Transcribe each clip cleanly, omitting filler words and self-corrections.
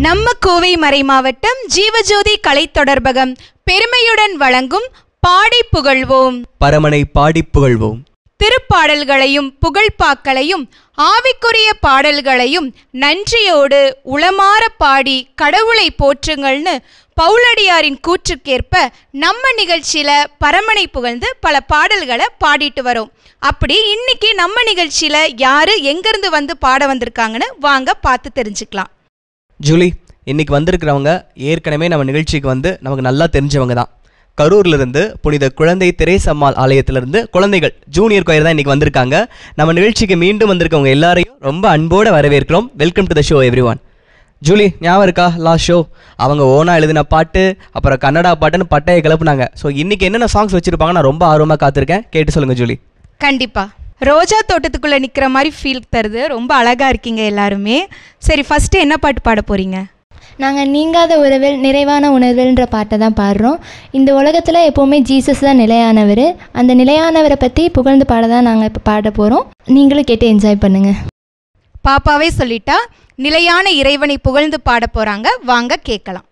நம்ம கோவை மறை மாவட்டம் ஜீவஜோதி கலை தொடர்பகம் பெருமையுடன் வழங்கும் பாடி புகழ்வோம். பரமனை பாடி புகழ்வோம். திருப்பாடல்களையும் புகழ்பாக்களையும் ஆவிக்குரிய பாடல்களையும் நன்றியோடு உளமாற பாடி கடவுளை போற்றுங்கள்னு பவுலடியாரின் கூற்றுக்கேற்ப நம்ம நிகழ்ச்சியில பரமனை புகழ்ந்து பல பாடல்களை பாடிட்டு வரோம். அப்படி இன்னைக்கு நம்ம நிகழ்ச்சியில யாரு எங்கிருந்து வந்து பாட வந்திருக்காங்கன்னு வாங்க பார்த்து தெரிஞ்சுக்கலாம். ஜூலி, இன்னைக்கு வந்திருக்கிறவங்க ஏற்கனவே நம்ம நிகழ்ச்சிக்கு வந்து நமக்கு நல்லா தெரிஞ்சவங்க தான். கரூர்லேருந்து புனித குழந்தை தெரேசம்மாள் ஆலயத்திலிருந்து குழந்தைகள் ஜூனியர் கொயர் தான் இன்னைக்கு வந்திருக்காங்க. நம்ம நிகழ்ச்சிக்கு மீண்டும் வந்திருக்கவங்க எல்லாரையும் ரொம்ப அன்போடு வரவேற்கிறோம். Welcome to the show every one. Julie, ஞாபகம் இருக்கா லாஸ்ட் ஷோ அவங்க ஓனா எழுதின பாட்டு, அப்புறம் கன்னடா பாட்டுன்னு பட்டையை கிளப்புனாங்க. ஸோ இன்னைக்கு என்னென்ன சாங்ஸ் வச்சிருப்பாங்க நான் ரொம்ப ஆர்வமாக காத்திருக்கேன். கேட்டு சொல்லுங்க ஜூலி. கண்டிப்பா. ரோஜா தோட்டத்துக்குள்ள நிக்கிற மாதிரி ஃபீல் தருது. ரொம்ப அழகா இருக்கீங்க எல்லாருமே. சரி, ஃபர்ஸ்ட் என்ன பாட்டு பாட போறீங்க? நாங்கள் நீங்காத உறவில் நிறைவான உணர்வுன்ற பாட்டை தான் பாடுறோம். இந்த உலகத்தில் எப்போவுமே ஜீசஸ் தான் நிலையானவர். அந்த நிலையானவரை பற்றி புகழ்ந்து பாட தான் நாங்கள் இப்போ பாட போகிறோம். நீங்களும் கேட்டு என்ஜாய் பண்ணுங்கள். பாப்பாவே சொல்லிட்டா நிலையான இறைவனை புகழ்ந்து பாட போறாங்க. வாங்க கேட்கலாம்.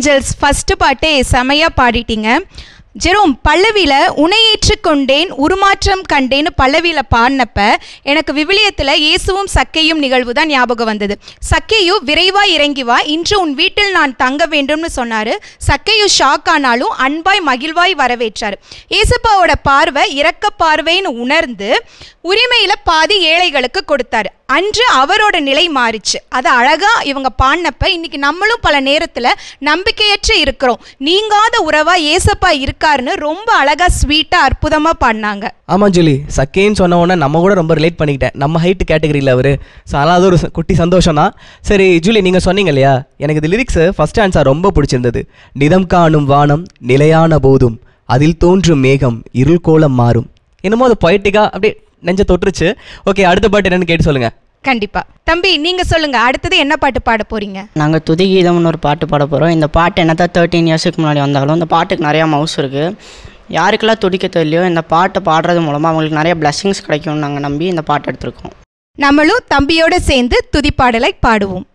ஏஞ்சல்ஸ் ஃபஸ்ட்டு பாட்டே செமையாக பாடிட்டீங்க. ஜெரோம், பல்லவியில் உனையேற்று கொண்டேன் உருமாற்றம் கண்டேன்னு பல்லவியில் பாடினப்ப எனக்கு விவிலியத்தில் இயேசுவும் சக்கையும் நிகழ்வு தான் ஞாபகம் வந்தது. சக்கையு விரைவாய் இறங்கி வா, இன்று உன் வீட்டில் நான் தங்க வேண்டும்னு சொன்னார். சக்கையு ஷாக் ஆனாலும் அன்பாய் மகிழ்வாய் வரவேற்றார். ஏசப்பாவோட பார்வை இறக்க பார்வைன்னு உணர்ந்து உரிமையில் பாதி ஏழைகளுக்கு கொடுத்தாரு. அன்று அவரோட நிலை மாறிச்சு. அது அழகாக இவங்க பாடினப்ப இன்னைக்கு நம்மளும் பல நேரத்தில் நம்பிக்கையற்று இருக்கிறோம், நீங்காத உறவா ஏசப்பா இருக்காருன்னு ரொம்ப அழகாக ஸ்வீட்டாக அற்புதமாக பாடினாங்க. ஆமாம் ஜூலி, சக்கேன்னு சொன்ன உடனே நம்ம கூட ரொம்ப ரிலேட் பண்ணிக்கிட்டேன். நம்ம ஹைட்டு கேட்டகரியில் அவர். ஸோ அதனால் அது ஒரு குட்டி சந்தோஷம் தான். சரி ஜூலி, நீங்கள் சொன்னீங்க இல்லையா, எனக்கு இது லிரிக்ஸு ஃபஸ்ட் ஆன்சர் ரொம்ப பிடிச்சிருந்தது. நிதம் காணும் வானம் நிலையான போதும் அதில் தோன்றும் மேகம் இருள் கோலம் மாறும். என்னமோ அது பொயட்டிக்காக அப்படியே நெஞ்ச தொட்டுருச்சு. ஓகே, அடுத்த பாட்டு என்னன்னு கேட்டு சொல்லுங்க. கண்டிப்பா. தம்பி நீங்க சொல்லுங்க, அடுத்தது என்ன பாட்டு பாட போறீங்க? நாங்கள் துதிகீதம்னு ஒரு பாட்டு பாட போகிறோம். இந்த பாட்டு என்னதான் 13 இயர்ஸுக்கு முன்னாடி வந்தாலும் இந்த பாட்டுக்கு நிறையா மவுஸ் இருக்குது. யாருக்கெல்லாம் துடிக்க தெரியலையோ இந்த பாட்டை பாடுறது மூலமாக அவங்களுக்கு நிறைய பிளெஸிங்ஸ் கிடைக்கும்னு நாங்கள் நம்பி இந்த பாட்டு எடுத்திருக்கோம். நம்மளும் தம்பியோட சேர்ந்து துதிப்பாடலை பாடுவோம்.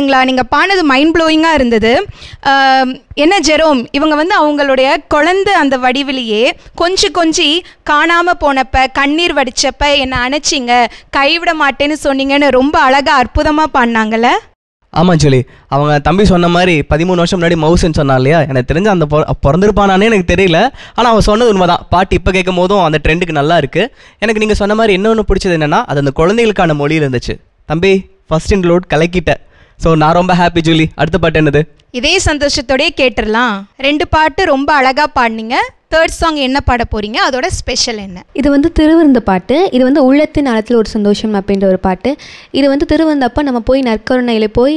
பாடணுங்களா? நீங்கள் பாடினது மைண்ட் ப்ளோயிங்காக இருந்தது. என்ன ஜெரோம், இவங்க வந்து அவங்களுடைய குழந்தை அந்த வடிவிலேயே கொஞ்சி காணாமல் போனப்ப, கண்ணீர் வடிச்சப்ப என்னை அணைச்சிங்க, கைவிட மாட்டேன்னு சொன்னீங்கன்னு ரொம்ப அழகாக அற்புதமாக பாடினாங்கல்ல? ஆமாம் ஜூலி, அவங்க தம்பி சொன்ன மாதிரி 13 வருஷம் முன்னாடி மவுசுன்னு சொன்னா இல்லையா, எனக்கு தெரிஞ்ச அந்த பிறந்திருப்பானானே எனக்கு தெரியல. ஆனால் அவன் சொன்னது உண்மைதான். பாட்டு இப்போ கேட்கும் போதும் அந்த ட்ரெண்டுக்கு நல்லா இருக்குது. எனக்கு நீங்கள் சொன்ன மாதிரி இன்னொன்று பிடிச்சது என்னென்னா, அது அந்த குழந்தைகளுக்கான மொழியில் இருந்துச்சு. தம்பி ஃபர்ஸ்ட் இன்க்ளூட் கலக்கிட்ட. ஸோ நான் ரொம்ப ஹாப்பி ஜூலி. அடுத்த பாட்டு என்னது? இதே சந்தோஷத்தோடய கேட்டுடலாம். 2 பாட்டு ரொம்ப அழகாக பாடினீங்க. தேர்ட் சாங் என்ன பாட போகிறீங்க? அதோட ஸ்பெஷல் என்ன? இது வந்து திருவிருந்த பாட்டு. இது வந்து உள்ளத்தின் ஆழத்தில் ஒரு சந்தோஷம் அப்படின்ற ஒரு பாட்டு. இது வந்து திருவிருந்தப்போ நம்ம போய் நற்கருணையில் போய்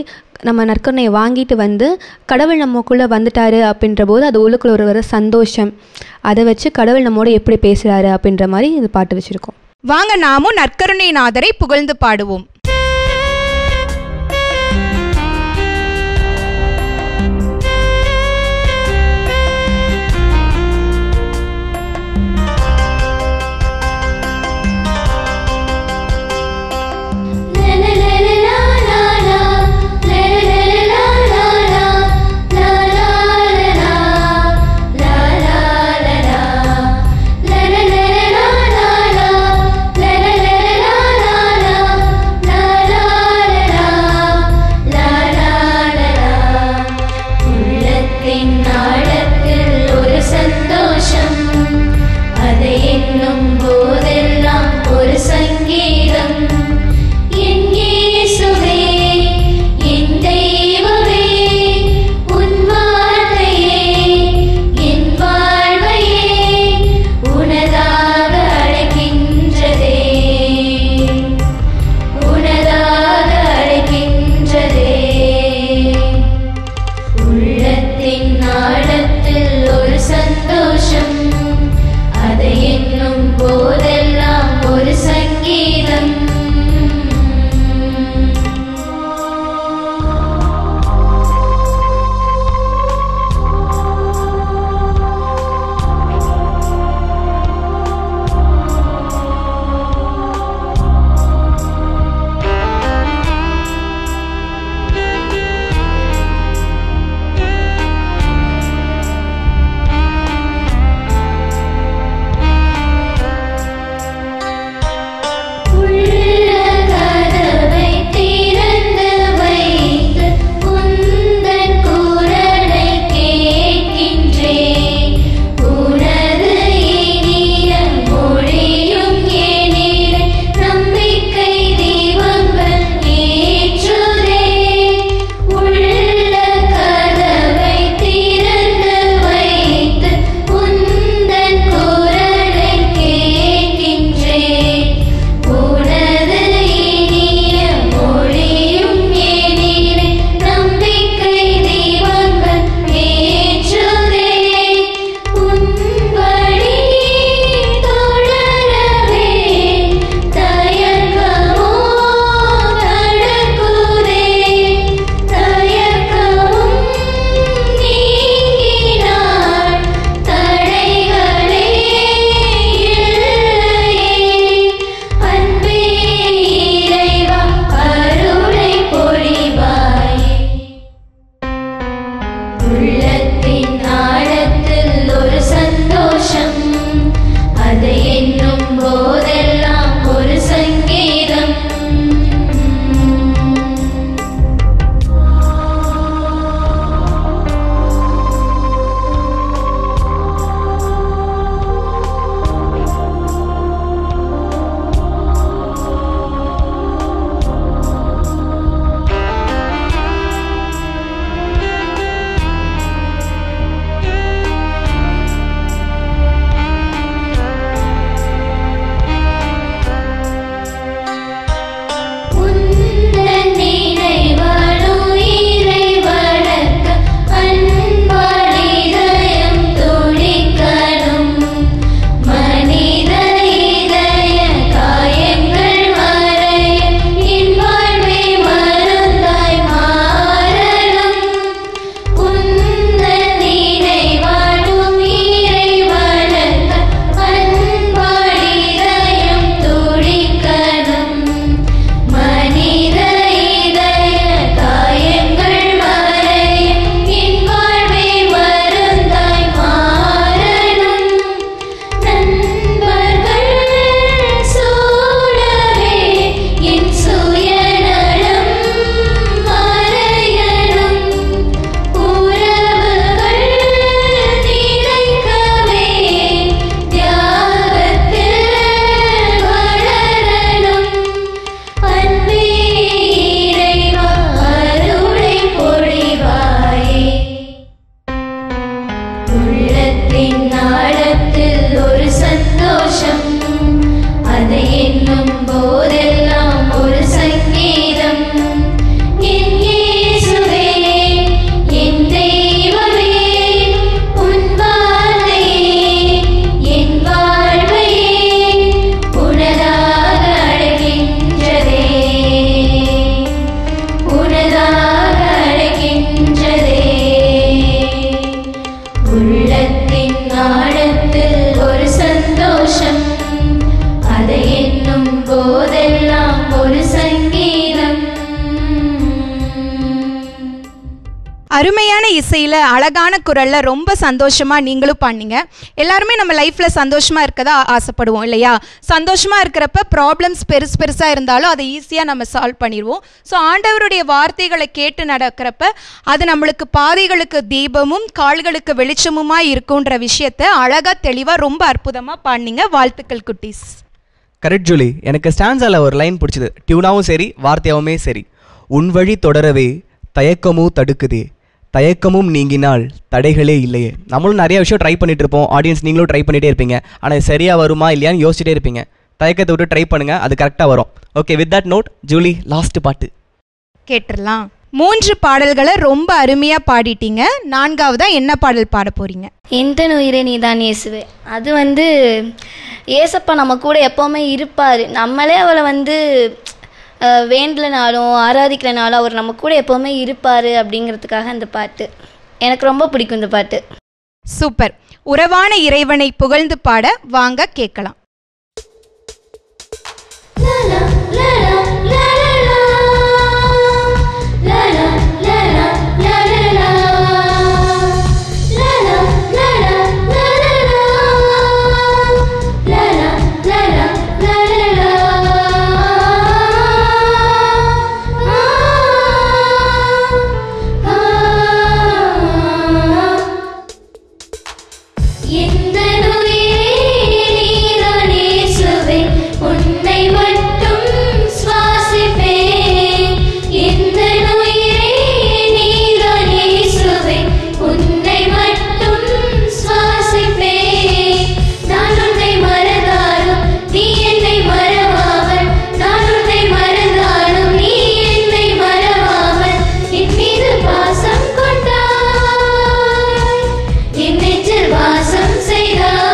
நம்ம நற்கருணையை வாங்கிட்டு வந்து கடவுள் நம்மக்குள்ளே வந்துட்டாரு அப்படின்ற போது அது உள்ளுக்குள்ள ஒரு சந்தோஷம். அதை வச்சு கடவுள் நம்மோட எப்படி பேசுகிறாரு அப்படின்ற மாதிரி இது பாட்டு வச்சுருக்கோம். வாங்க நாமும் நற்கருணை நாதரை புகழ்ந்து பாடுவோம். உள்ளத்தின் ஆழத்தில் ஒரு சந்தோஷம், அதை என்னும் உள்ளத்தின் ஆழத்தில் ஒரு சந்தோஷம், அதை எண்ணும் போதெல்லாம் ஒரு சங்கீதம். என் இயேசுவே, என் தெய்வமே, உன் வார்த்தையே என் வாழ்வையே உனதாக அழைக்கின்றதே, உனதாக அழைக்கின்றதே. உள்ளத்தின் ஆழத்தில் ஒரு சந்தோஷம், அதை எண்ணும் போதெல்லாம் ஒரு சங்கீதம். அருமையான இசையில் அழகான குரலில் ரொம்ப சந்தோஷமாக நீங்களும் பாடினீங்க. எல்லாருமே நம்ம லைஃப்பில் சந்தோஷமாக இருக்கதா ஆசைப்படுவோம் இல்லையா? சந்தோஷமாக இருக்கிறப்ப ப்ராப்ளம்ஸ் பெருசாக இருந்தாலும் அதை ஈஸியாக நம்ம சால்வ் பண்ணிடுவோம். ஸோ ஆண்டவருடைய வார்த்தைகளை கேட்டு நடக்கிறப்ப அது நம்மளுக்கு பாதைகளுக்கு தீபமும் கால்களுக்கு வெளிச்சமுமாக இருக்குன்ற விஷயத்தை அழகாக தெளிவாக ரொம்ப அற்புதமாக பாடினீங்க. வாழ்த்துக்கள் குட்டீஸ். Correct Julie. எனக்கு ஸ்டான்ஸால ஒரு லைன் பிடிச்சது. டியூனாவும் சரி வார்த்தையாவுமே சரி. உன் வழி தொடரவே தயக்கமும் தடுக்குதே, தயக்கமும் நீங்கினால் தடைகளே இல்லையே. நம்மளும் நிறைய விஷயம் ட்ரை பண்ணிட்டு இருப்போம். ஆடியன்ஸ் நீங்களும் ட்ரை பண்ணிகிட்டே இருப்பீங்க. ஆனால் சரியாக வருமா இல்லையான்னு யோசிச்சுட்டே இருப்பீங்க. தயக்கத்தை விட்டு ட்ரை பண்ணுங்கள், அது கரெக்டாக வரும். Okay, with that note Julie, last பாட்டு கேட்டுடலாம். 3 பாடல்களை ரொம்ப அருமையாக பாடிட்டீங்க. 4வதா என்ன பாடல் பாட போகிறீங்க? எந்த உயிரே நீதான் இயேசுவே. அது ஏசப்பா நம்ம கூட எப்போவுமே இருப்பார். நம்மளே அவளை வேண்டலனாலும் ஆராதிக்கலனாலும் அவர் நம்ம கூட எப்போவுமே இருப்பார் அப்படிங்கிறதுக்காக அந்த பாட்டு எனக்கு ரொம்ப பிடிக்கும். இந்த பாட்டு சூப்பர். உறவான இறைவனை புகழ்ந்து பாட வாங்க கேட்கலாம். வாசம் செய்தார்.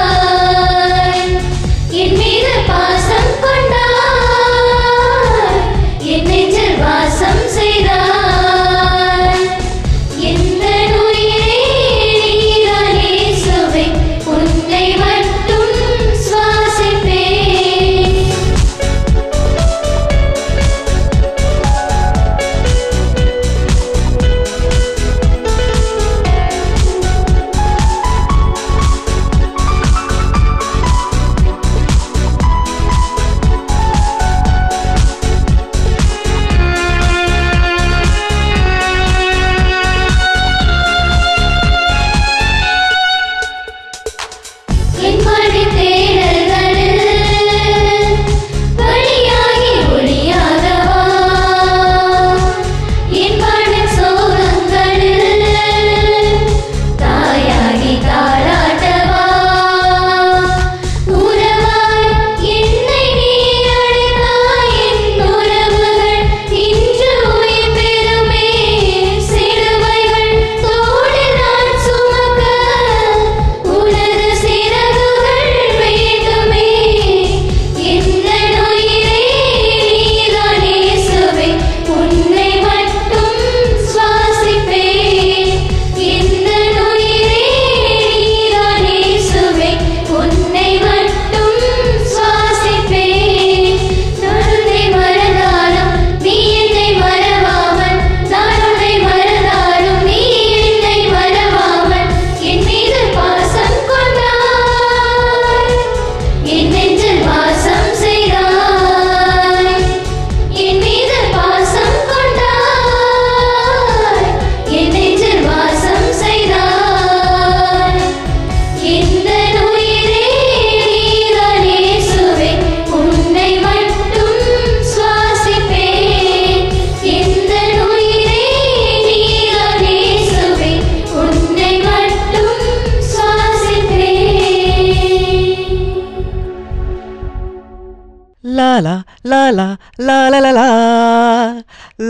லாலா லாலலா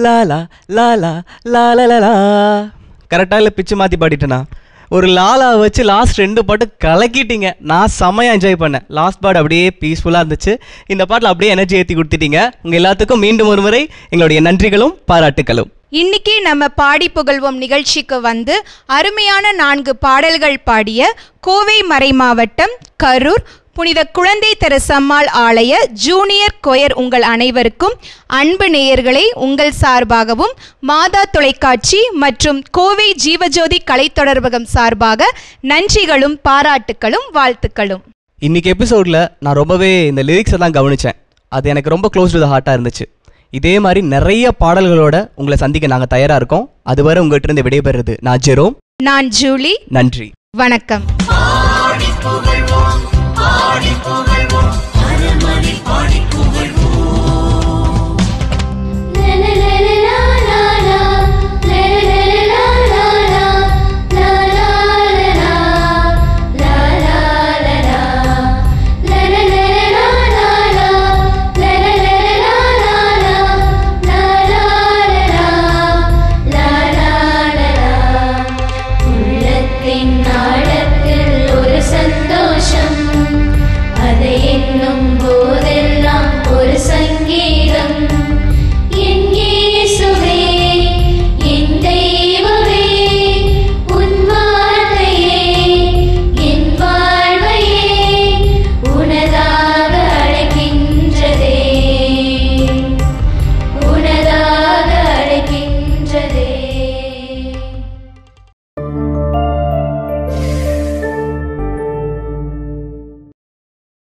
லாலா லாலா லாலலா. கரெக்டாக இல்லை பிச்சு மாற்றி பாடிட்டேனா? ஒரு லாலா வச்சு லாஸ்ட் 2 பாட்டு கலக்கிட்டீங்க. நான் செம்மையாக என்ஜாய் பண்ணேன். லாஸ்ட் பாட் அப்படியே பீஸ்ஃபுல்லாக இருந்துச்சு. இந்த பாட்டில் அப்படியே எனர்ஜி ஏற்றி கொடுத்துட்டீங்க. உங்கள் எல்லாத்துக்கும் மீண்டும் ஒரு முறை எங்களுடைய நன்றிகளும் பாராட்டுகளும். இன்னைக்கு நம்ம பாடி புகழ்வோம் நிகழ்ச்சிக்கு வந்து அருமையான 4 பாடல்கள் பாடிய கோவை மறை மாவட்டம் கரூர் புனித குழந்தை தெரசம்மாள் ஆலய ஜூனியர் கொயர் உங்கள் அனைவருக்கும் அன்பு நேயர்களை உங்கள் சார்பாகவும் மாதா தொலைக்காட்சி மற்றும் கோவை ஜீவஜோதி கலைத்தொடர்பகம் சார்பாக நன்றிகளும் பாராட்டுகளும் வாழ்த்துக்களும். இன்னைக்கு எபிசோடில் நான் ரொம்பவே இந்த லிரிக்ஸை தான் கவனித்தேன். அது எனக்கு ரொம்ப க்ளோஸ் டு த ஹார்ட்டாக இருந்துச்சு. இதே மாதிரி நிறைய பாடல்களோட உங்களை சந்திக்க நாங்கள் தயாராக இருக்கோம். அதுவரை உங்கள்கிட்ட இருந்து விடைபெறுறது நான் ஜெரோம். நான் ஜூலி. நன்றி, வணக்கம். பாடி புகழ்வோம், பாடி புகழ்வோம், அரண்மனை பாடிக்கும்